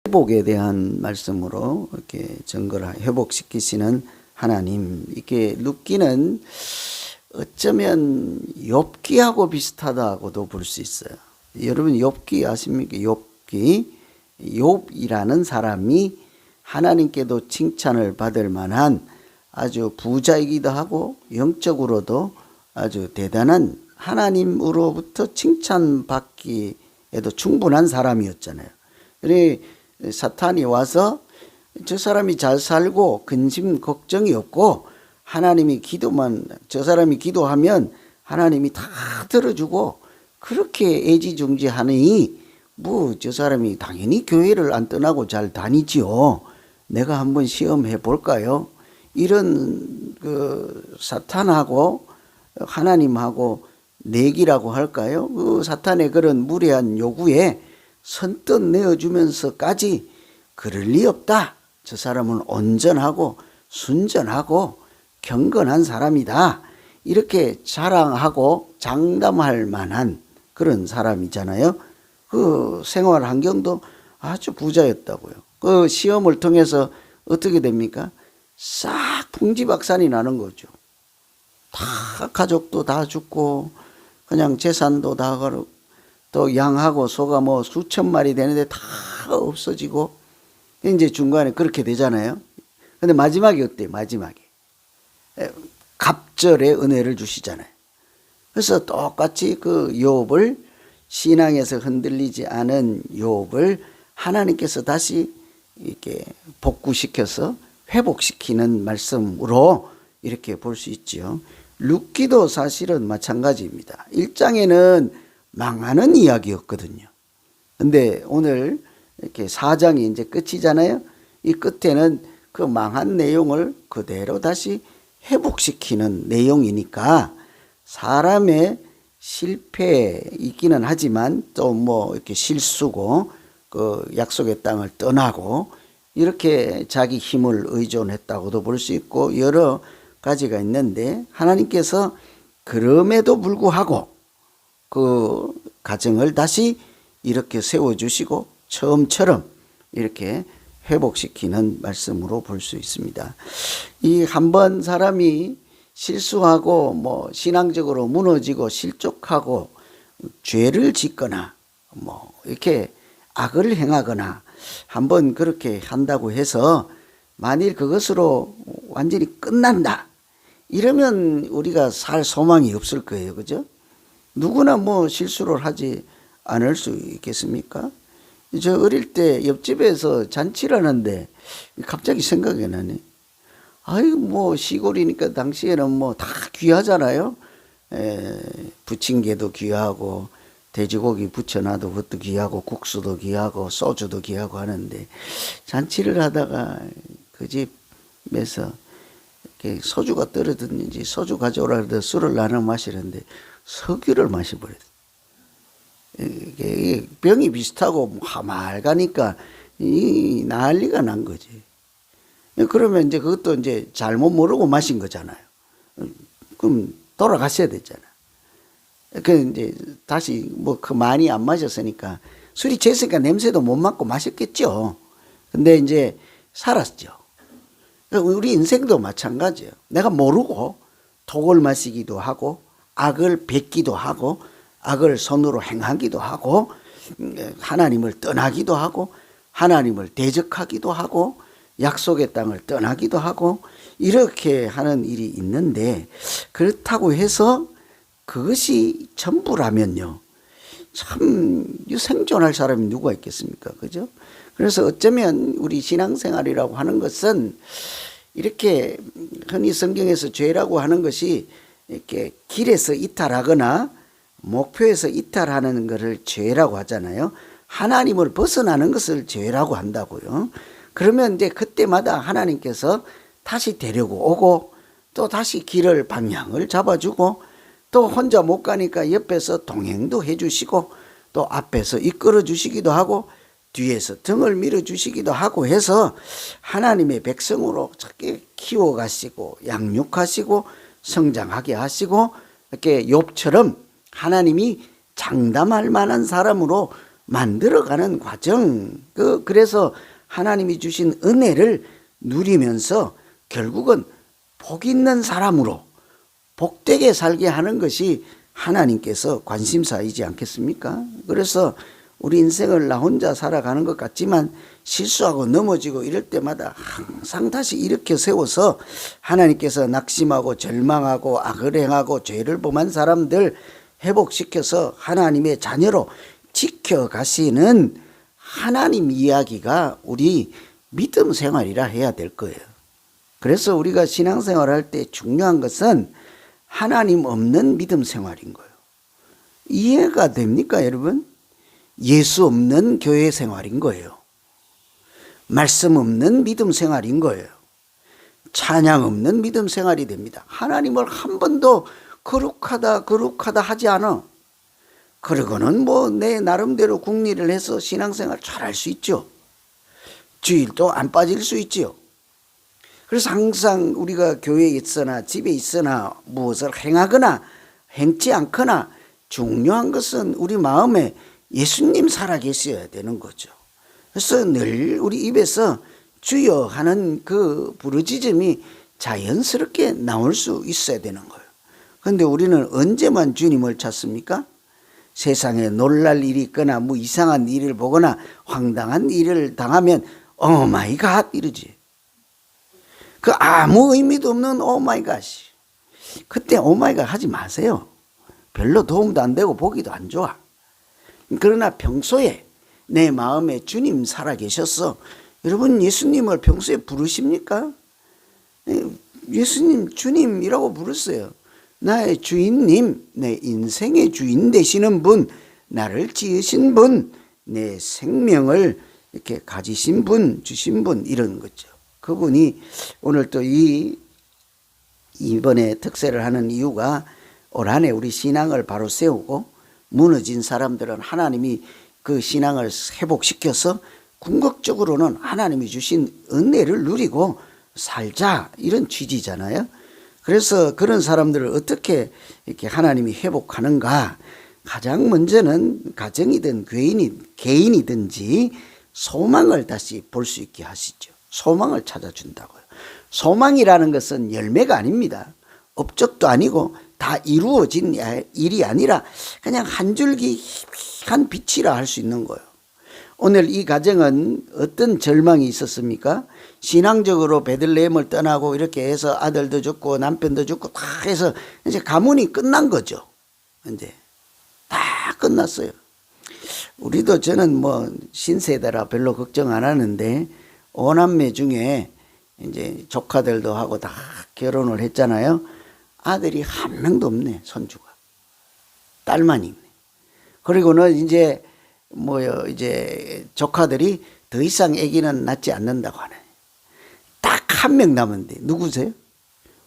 회복에 대한 말씀으로 이렇게 증거를 회복시키시는 하나님. 이게 룻기는 어쩌면 욥기하고 비슷하다고도 볼 수 있어요. 여러분 욥기 아십니까? 욥이라는 사람이 하나님께도 칭찬을 받을 만한 아주 부자이기도 하고 영적으로도 아주 대단한 하나님으로부터 칭찬받기에도 충분한 사람이었잖아요. 그래 사탄이 와서 저 사람이 잘 살고 근심 걱정이 없고 하나님이 저 사람이 기도하면 하나님이 다 들어주고 그렇게 애지중지하니 뭐 저 사람이 당연히 교회를 안 떠나고 잘 다니지요. 내가 한번 시험해 볼까요? 이런 그 사탄하고 하나님하고 내기라고 할까요? 그 사탄의 그런 무례한 요구에 선뜻 내어주면서까지 그럴 리 없다. 저 사람은 온전하고 순전하고 경건한 사람이다. 이렇게 자랑하고 장담할 만한 그런 사람이잖아요. 그 생활 환경도 아주 부자였다고요. 그 시험을 통해서 어떻게 됩니까? 싹 풍지박산이 나는 거죠. 다 가족도 다 죽고 그냥 재산도 다 가고 또 양하고 소가 뭐 수천 마리 되는데 다 없어지고 이제 중간에 그렇게 되잖아요. 근데 마지막에 어때요? 마지막에 갑절의 은혜를 주시잖아요. 그래서 똑같이 그 욥을 신앙에서 흔들리지 않은 욥을 하나님께서 다시 이렇게 복구시켜서 회복시키는 말씀으로 이렇게 볼 수 있죠. 룻기도 사실은 마찬가지입니다. 1장에는 망하는 이야기였거든요. 근데 오늘 이렇게 4장이 이제 끝이잖아요. 이 끝에는 그 망한 내용을 그대로 다시 회복시키는 내용이니까 사람의 실패 있기는 하지만 또 뭐 이렇게 실수고 그 약속의 땅을 떠나고 이렇게 자기 힘을 의존했다고도 볼 수 있고 여러 가지가 있는데 하나님께서 그럼에도 불구하고 그 가정을 다시 이렇게 세워주시고 처음처럼 이렇게 회복시키는 말씀으로 볼 수 있습니다. 이 한번 사람이 실수하고 뭐 신앙적으로 무너지고 실족하고 죄를 짓거나 뭐 이렇게 악을 행하거나 한번 그렇게 한다고 해서 만일 그것으로 완전히 끝난다 이러면 우리가 살 소망이 없을 거예요. 그죠? 누구나 뭐 실수를 하지 않을 수 있겠습니까? 저 어릴 때 옆집에서 잔치를 하는데 갑자기 생각이 나네. 아유 뭐 시골이니까 당시에는 뭐 다 귀하잖아요. 부침개도 귀하고 돼지고기 부쳐놔도 그것도 귀하고 국수도 귀하고 소주도 귀하고 하는데 잔치를 하다가 그 집에서 이렇게 소주가 떨어졌는지 소주 가져오라 그래서 술을 나눠 마시는데 석유를 마셔버렸어요. 이게 병이 비슷하고 하말가니까 이 난리가 난 거지. 그러면 이제 그것도 이제 잘못 모르고 마신 거잖아요. 그럼 돌아갔어야 됐잖아. 그 이제 다시 뭐 그 많이 안 마셨으니까 술이 취했으니까 냄새도 못 맡고 마셨겠죠. 근데 이제 살았죠. 우리 인생도 마찬가지예요. 내가 모르고 독을 마시기도 하고 악을 뱉기도 하고 악을 손으로 행하기도 하고 하나님을 떠나기도 하고 하나님을 대적하기도 하고 약속의 땅을 떠나기도 하고 이렇게 하는 일이 있는데 그렇다고 해서 그것이 전부라면요. 참 생존할 사람이 누가 있겠습니까? 그죠? 그래서 어쩌면 우리 신앙생활이라고 하는 것은 이렇게 흔히 성경에서 죄라고 하는 것이 이렇게 길에서 이탈하거나 목표에서 이탈하는 것을 죄라고 하잖아요. 하나님을 벗어나는 것을 죄라고 한다고요. 그러면 이제 그때마다 하나님께서 다시 데리고 오고 또 다시 길을 방향을 잡아주고 또 혼자 못 가니까 옆에서 동행도 해주시고 또 앞에서 이끌어 주시기도 하고 뒤에서 등을 밀어 주시기도 하고 해서 하나님의 백성으로 작게 키워가시고 양육하시고 성장하게 하시고 이렇게 욥처럼 하나님이 장담할 만한 사람으로 만들어가는 과정. 그래서 하나님이 주신 은혜를 누리면서 결국은 복 있는 사람으로 복되게 살게 하는 것이 하나님께서 관심사이지 않겠습니까? 그래서 우리 인생을 나 혼자 살아가는 것 같지만 실수하고 넘어지고 이럴 때마다 항상 다시 일으켜 세워서 하나님께서 낙심하고 절망하고 악을 행하고 죄를 범한 사람들 회복시켜서 하나님의 자녀로 지켜가시는 하나님 이야기가 우리 믿음 생활이라 해야 될 거예요. 그래서 우리가 신앙생활을 할 때 중요한 것은 하나님 없는 믿음 생활인 거예요. 이해가 됩니까, 여러분? 예수 없는 교회 생활인 거예요. 말씀 없는 믿음 생활인 거예요. 찬양 없는 믿음 생활이 됩니다. 하나님을 한 번도 거룩하다 하지 않아. 그러고는 내 나름대로 궁리를 해서 신앙생활 잘할 수 있죠. 주일도 안 빠질 수 있죠. 그래서 항상 우리가 교회에 있으나 집에 있으나 무엇을 행하거나 행치 않거나 중요한 것은 우리 마음에 예수님 살아계셔야 되는 거죠. 그래서 늘 우리 입에서 주여 하는 그 부르짖음이 자연스럽게 나올 수 있어야 되는 거예요. 그런데 우리는 언제만 주님을 찾습니까? 세상에 놀랄 일이 있거나 이상한 일을 보거나 황당한 일을 당하면 오 마이 갓 이러지. 그 아무 의미도 없는 오 마이 갓이. 그때 오 마이 갓 하지 마세요. 별로 도움도 안 되고 보기도 안 좋아. 그러나 평소에 내 마음에 주님 살아계셔서 여러분 예수님을 평소에 부르십니까? 예수님 주님이라고 부르세요. 나의 주인님, 내 인생의 주인 되시는 분, 나를 지으신 분, 내 생명을 이렇게 가지신 분, 주신 분 이런 거죠. 그분이 오늘 또 이번에 특세를 하는 이유가 올 한 해 우리 신앙을 바로 세우고 무너진 사람들은 하나님이 그 신앙을 회복시켜서 궁극적으로는 하나님이 주신 은혜를 누리고 살자 이런 취지잖아요. 그래서 그런 사람들을 어떻게 이렇게 하나님이 회복하는가? 가장 먼저는 가정이든 개인이든지 소망을 다시 볼 수 있게 하시죠. 소망을 찾아준다고요. 소망이라는 것은 열매가 아닙니다. 업적도 아니고 다 이루어진 일이 아니라 그냥 한 줄기 희미한 빛이라 할 수 있는 거예요. 오늘 이 가정은 어떤 절망이 있었습니까? 신앙적으로 베들레헴을 떠나고 이렇게 해서 아들도 죽고 남편도 죽고 다 해서 이제 가문이 끝난 거죠. 이제 다 끝났어요. 우리도 저는 신세대라 별로 걱정 안 하는데 오남매 중에 이제 조카들도 하고 다 결혼을 했잖아요. 아들이 한 명도 없네, 손주가. 딸만 있네. 그리고는 이제 조카들이 더 이상 아기는 낳지 않는다고 하네. 딱 한 명 남았는데 누구세요?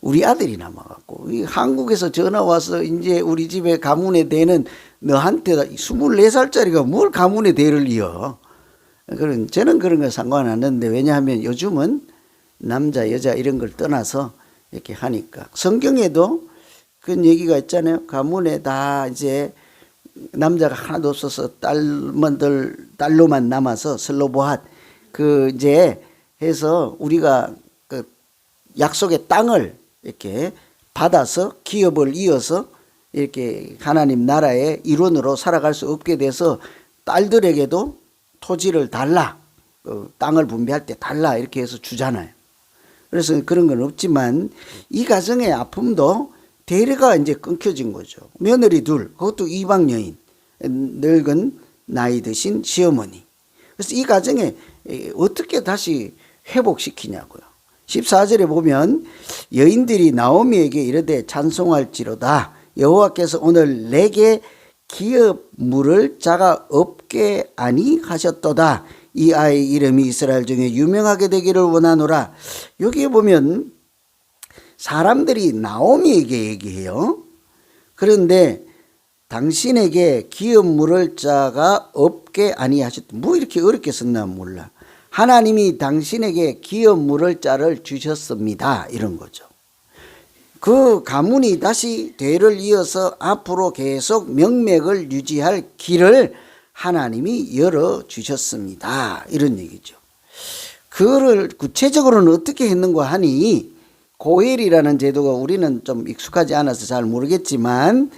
우리 아들이 남아갖고 한국에서 전화 와서 이제 우리 집에 가문의 대는 너한테 24살짜리가 뭘 가문의 대를 이어? 저는 그런 거 상관 안 하는데 왜냐하면 요즘은 남자 여자 이런 걸 떠나서 이렇게 하니까 성경에도 그런 얘기가 있잖아요. 가문에 다 이제 남자가 하나도 없어서 딸로만 남아서 슬로보핫 이제 해서 우리가 그 약속의 땅을 이렇게 받아서 기업을 이어서 이렇게 하나님 나라의 일원으로 살아갈 수 없게 돼서 딸들에게도 토지를 달라, 땅을 분배할 때 달라 이렇게 해서 주잖아요. 그래서 그런 건 없지만 이 가정의 아픔도 대례가 이제 끊겨진 거죠. 며느리 둘, 그것도 이방 여인, 늙은 나이 드신 시어머니. 그래서 이 가정에 어떻게 다시 회복시키냐고요. 14절에 보면 여인들이 나오미에게 이르되 찬송할지로다. 여호와께서 오늘 내게 기업 물을 자가 없게 아니하셨도다. 이 아이 이름이 이스라엘 중에 유명하게 되기를 원하노라. 여기에 보면 사람들이 나오미에게 얘기해요. 그런데 당신에게 기업 물을 자가 없게 아니하셨다. 이렇게 어렵게 썼나 몰라. 하나님이 당신에게 기업 물을 자를 주셨습니다. 이런 거죠. 그 가문이 다시 대를 이어서 앞으로 계속 명맥을 유지할 길을 하나님이 열어주셨습니다. 이런 얘기죠. 그거를 구체적으로는 어떻게 했는가 하니 고엘이라는 제도가 우리는 좀 익숙하지 않아서 잘 모르겠지만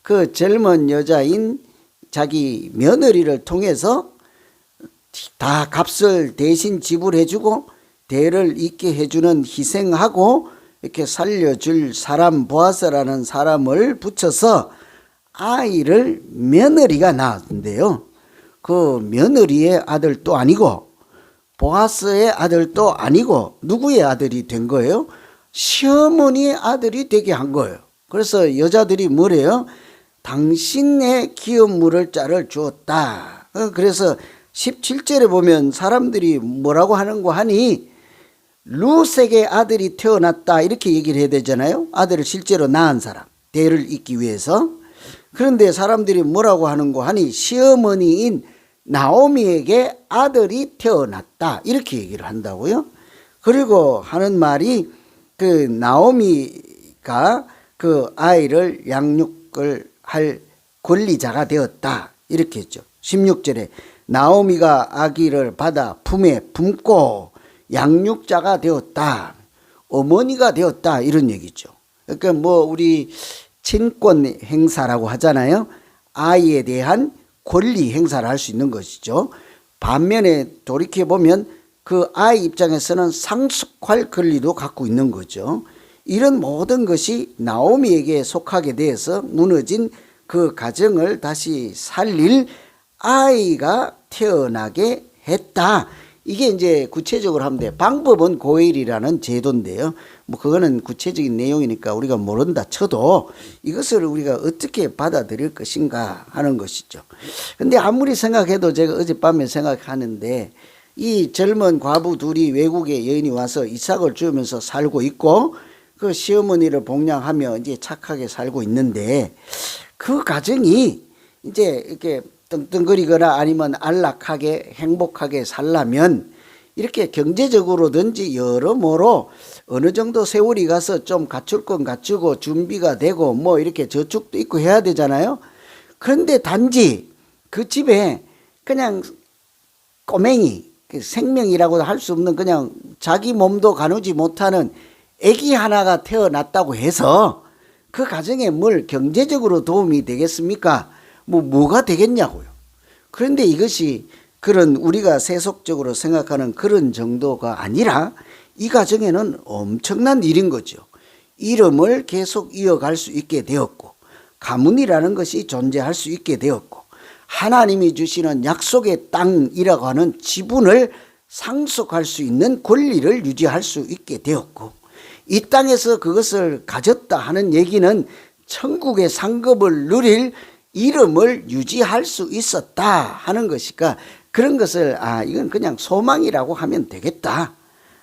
그 젊은 여자인 자기 며느리를 통해서 다 값을 대신 지불해주고 대를 잇게 해주는 희생하고 이렇게 살려줄 사람 보아스라는 사람을 붙여서 아이를 며느리가 낳았는데요. 그 며느리의 아들도 아니고 보아스의 아들도 아니고 누구의 아들이 된 거예요? 시어머니의 아들이 되게 한 거예요. 그래서 여자들이 뭐래요? 당신의 기업 물을 자를 주었다. 그래서 17절에 보면 사람들이 뭐라고 하는 거 하니 루색의 아들이 태어났다 이렇게 얘기를 해야 되잖아요. 아들을 실제로 낳은 사람, 대를 잇기 위해서. 그런데 사람들이 뭐라고 하는 거 하니 시어머니인 나오미에게 아들이 태어났다 이렇게 얘기를 한다고요. 그리고 하는 말이 그 나오미가 그 아이를 양육을 할 권리자가 되었다 이렇게 했죠. 16절에 나오미가 아기를 받아 품에 품고 양육자가 되었다, 어머니가 되었다 이런 얘기죠. 그러니까 뭐 우리 친권 행사라고 하잖아요. 아이에 대한 권리 행사를 할 수 있는 것이죠. 반면에 돌이켜보면 그 아이 입장에서는 상속할 권리도 갖고 있는 거죠. 이런 모든 것이 나오미에게 속하게 되어서 무너진 그 가정을 다시 살릴 아이가 태어나게 했다. 이게 이제 구체적으로 하면 돼. 방법은 고엘이라는 제도인데요. 뭐 그거는 구체적인 내용이니까 우리가 모른다 쳐도 이것을 우리가 어떻게 받아들일 것인가 하는 것이죠. 근데 아무리 생각해도 제가 어젯밤에 생각하는데 이 젊은 과부 둘이 외국에 여인이 와서 이삭을 주면서 살고 있고 그 시어머니를 복양하며 이제 착하게 살고 있는데 그 가정이 이제 이렇게 떵떵거리거나 아니면 안락하게 행복하게 살려면 이렇게 경제적으로든지 여러모로 어느 정도 세월이 가서 좀 갖출 건 갖추고 준비가 되고 뭐 이렇게 저축도 있고 해야 되잖아요. 그런데 단지 그 집에 그냥 꼬맹이, 생명이라고도 할 수 없는 그냥 자기 몸도 가누지 못하는 아기 하나가 태어났다고 해서 그 가정에 뭘 경제적으로 도움이 되겠습니까? 뭐가 되겠냐고요. 그런데 이것이 그런 우리가 세속적으로 생각하는 그런 정도가 아니라 이 가정에는 엄청난 일인 거죠. 이름을 계속 이어갈 수 있게 되었고 가문이라는 것이 존재할 수 있게 되었고 하나님이 주시는 약속의 땅이라고 하는 지분을 상속할 수 있는 권리를 유지할 수 있게 되었고 이 땅에서 그것을 가졌다 하는 얘기는 천국의 상급을 누릴 이름을 유지할 수 있었다 하는 것이니까 그런 것을 이건 그냥 소망이라고 하면 되겠다.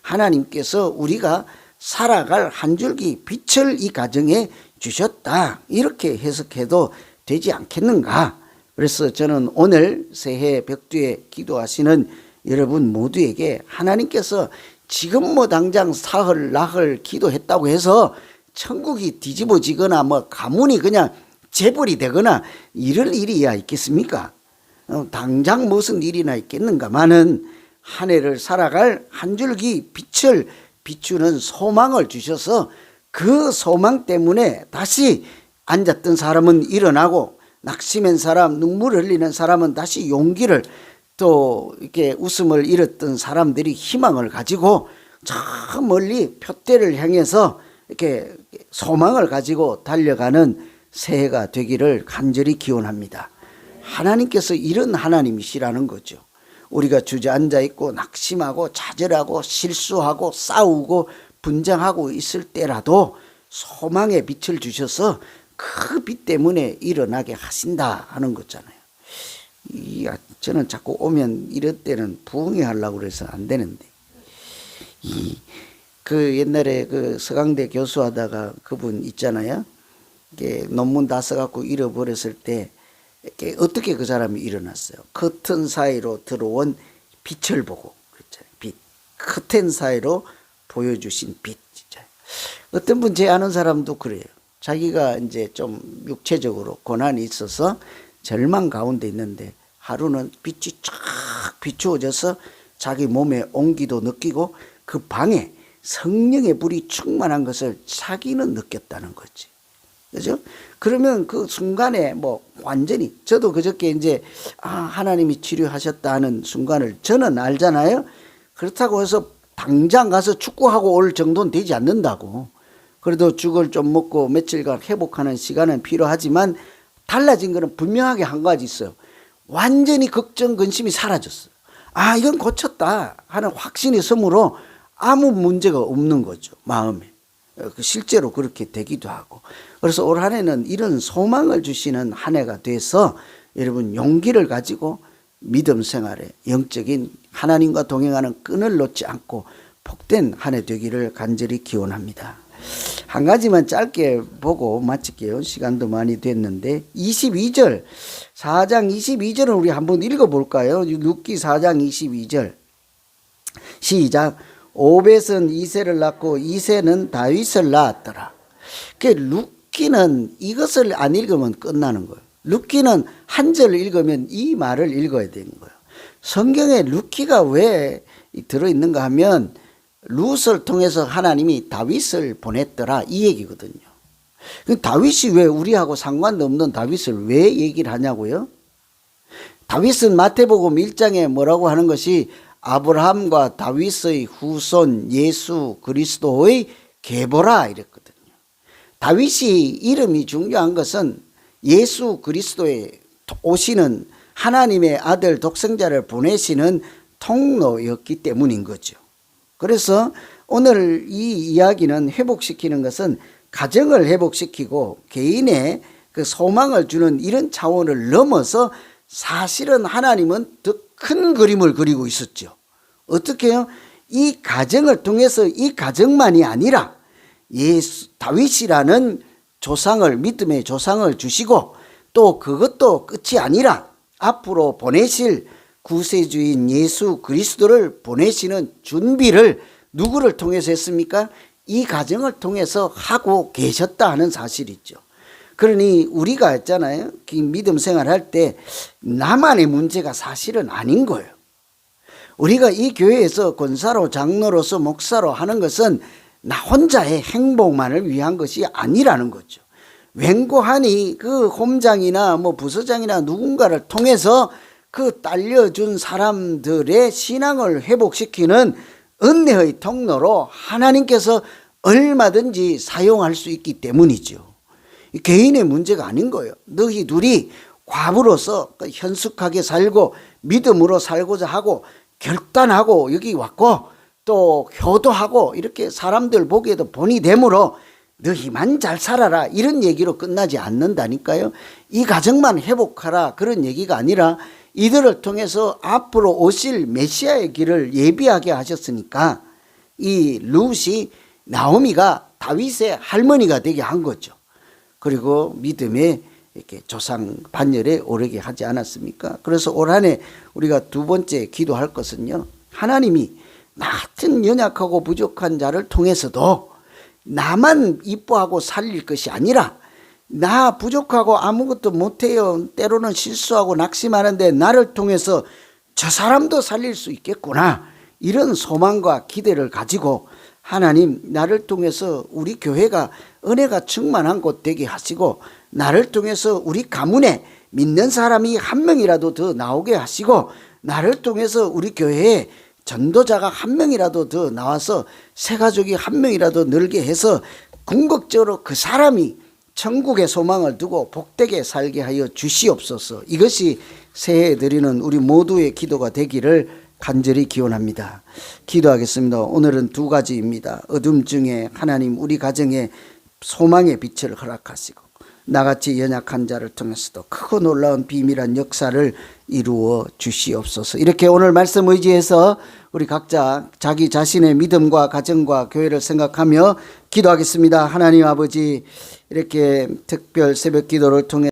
하나님께서 우리가 살아갈 한 줄기 빛을 이 가정에 주셨다. 이렇게 해석해도 되지 않겠는가. 그래서 저는 오늘 새해 벽두에 기도하시는 여러분 모두에게 하나님께서 지금 뭐 당장 사흘 나흘 기도했다고 해서 천국이 뒤집어지거나 뭐 가문이 그냥 재벌이 되거나 이럴 일이야 있겠습니까? 당장 무슨 일이나 있겠는가마는 한 해를 살아갈 한 줄기 빛을 비추는 소망을 주셔서 그 소망 때문에 다시 앉았던 사람은 일어나고 낙심한 사람, 눈물 흘리는 사람은 다시 용기를 또 이렇게 웃음을 잃었던 사람들이 희망을 가지고 저 멀리 표대를 향해서 이렇게 소망을 가지고 달려가는 새해가 되기를 간절히 기원합니다. 하나님께서 이런 하나님이시라는 거죠. 우리가 주저앉아 있고 낙심하고 좌절하고 실수하고 싸우고 분쟁하고 있을 때라도 소망의 빛을 주셔서 그 빛 때문에 일어나게 하신다 하는 거잖아요. 저는 자꾸 오면 이럴 때는 부흥회 하려고 그래서 안 되는데 그 옛날에 그 서강대 교수하다가 그분 있잖아요. 논문 다 써갖고 잃어버렸을 때 어떻게 그 사람이 일어났어요? 커튼 사이로 들어온 빛을 보고 그랬잖아요. 빛, 커튼 사이로 보여주신 빛. 진짜. 어떤 분 제 아는 사람도 그래요. 자기가 이제 좀 육체적으로 고난이 있어서 절망 가운데 있는데 하루는 빛이 쫙 비추어져서 자기 몸에 온기도 느끼고 그 방에 성령의 불이 충만한 것을 자기는 느꼈다는 거지. 그죠? 그러면 그 순간에 뭐 완전히 저도 그저께 이제 하나님이 치료하셨다 하는 순간을 저는 알잖아요. 그렇다고 해서 당장 가서 축구하고 올 정도는 되지 않는다고. 그래도 죽을 좀 먹고 며칠간 회복하는 시간은 필요하지만 달라진 거는 분명하게 한 가지 있어요. 완전히 걱정 근심이 사라졌어요. 이건 고쳤다 하는 확신이 섬으로 아무 문제가 없는 거죠, 마음에. 실제로 그렇게 되기도 하고. 그래서 올 한 해는 이런 소망을 주시는 한 해가 돼서 여러분 용기를 가지고 믿음 생활에 영적인 하나님과 동행하는 끈을 놓지 않고 복된 한 해 되기를 간절히 기원합니다. 한 가지만 짧게 보고 마칠게요. 시간도 많이 됐는데 22절 4장 22절은 우리 한번 읽어볼까요? 룻기 4장 22절 시작. 오벳은 이새를 낳고 이새는 다윗을 낳았더라. 룻기는 이것을 안 읽으면 끝나는 거예요. 룻기는 한 절을 읽으면 이 말을 읽어야 되는 거예요. 성경에 룻기가 왜 들어있는가 하면 룻을 통해서 하나님이 다윗을 보냈더라 이 얘기거든요. 다윗이 왜 우리하고 상관도 없는 다윗을 왜 얘기를 하냐고요? 다윗은 마태복음 1장에 뭐라고 하는 것이 아브라함과 다윗의 후손 예수 그리스도의 계보라 이랬거든요. 다윗이 이름이 중요한 것은 예수 그리스도에 오시는 하나님의 아들 독생자를 보내시는 통로였기 때문인 거죠. 그래서 오늘 이 이야기는 회복시키는 것은 가정을 회복시키고 개인의 그 소망을 주는 이런 차원을 넘어서 사실은 하나님은 더 큰 그림을 그리고 있었죠. 어떻게 해요? 이 가정을 통해서 이 가정만이 아니라 다윗이라는 조상을 믿음의 조상을 주시고 또 그것도 끝이 아니라 앞으로 보내실 구세주인 예수 그리스도를 보내시는 준비를 누구를 통해서 했습니까? 이 가정을 통해서 하고 계셨다 하는 사실이죠. 그러니 우리가 했잖아요. 믿음 생활할 때 나만의 문제가 사실은 아닌 거예요. 우리가 이 교회에서 권사로 장로로서 목사로 하는 것은 나 혼자의 행복만을 위한 것이 아니라는 거죠. 웬고하니 그 홈장이나 뭐 부서장이나 누군가를 통해서 그 딸려준 사람들의 신앙을 회복시키는 은혜의 통로로 하나님께서 얼마든지 사용할 수 있기 때문이죠. 개인의 문제가 아닌 거예요. 너희 둘이 과부로서 현숙하게 살고 믿음으로 살고자 하고 결단하고 여기 왔고 또 효도하고 이렇게 사람들 보기에도 본이 되므로 너희만 잘 살아라 이런 얘기로 끝나지 않는다니까요. 이 가정만 회복하라 그런 얘기가 아니라 이들을 통해서 앞으로 오실 메시아의 길을 예비하게 하셨으니까 이 룻이 나오미가 다윗의 할머니가 되게 한 거죠. 그리고 믿음의 이렇게 조상 반열에 오르게 하지 않았습니까? 그래서 올 한 해 우리가 두 번째 기도할 것은요. 하나님이 나 같은 연약하고 부족한 자를 통해서도 나만 이뻐하고 살릴 것이 아니라 나 부족하고 아무것도 못해요. 때로는 실수하고 낙심하는데 나를 통해서 저 사람도 살릴 수 있겠구나. 이런 소망과 기대를 가지고 하나님 나를 통해서 우리 교회가 은혜가 충만한 곳 되게 하시고 나를 통해서 우리 가문에 믿는 사람이 한 명이라도 더 나오게 하시고 나를 통해서 우리 교회에 전도자가 한 명이라도 더 나와서 새 가족이 한 명이라도 늘게 해서 궁극적으로 그 사람이 천국의 소망을 두고 복되게 살게 하여 주시옵소서. 이것이 새해에 드리는 우리 모두의 기도가 되기를 간절히 기원합니다. 기도하겠습니다. 오늘은 두 가지입니다. 어둠 중에 하나님 우리 가정에 소망의 빛을 허락하시고 나같이 연약한 자를 통해서도 크고 놀라운 비밀한 역사를 이루어 주시옵소서. 이렇게 오늘 말씀 의지해서 우리 각자 자기 자신의 믿음과 가정과 교회를 생각하며 기도하겠습니다. 하나님 아버지 이렇게 특별 새벽 기도를 통해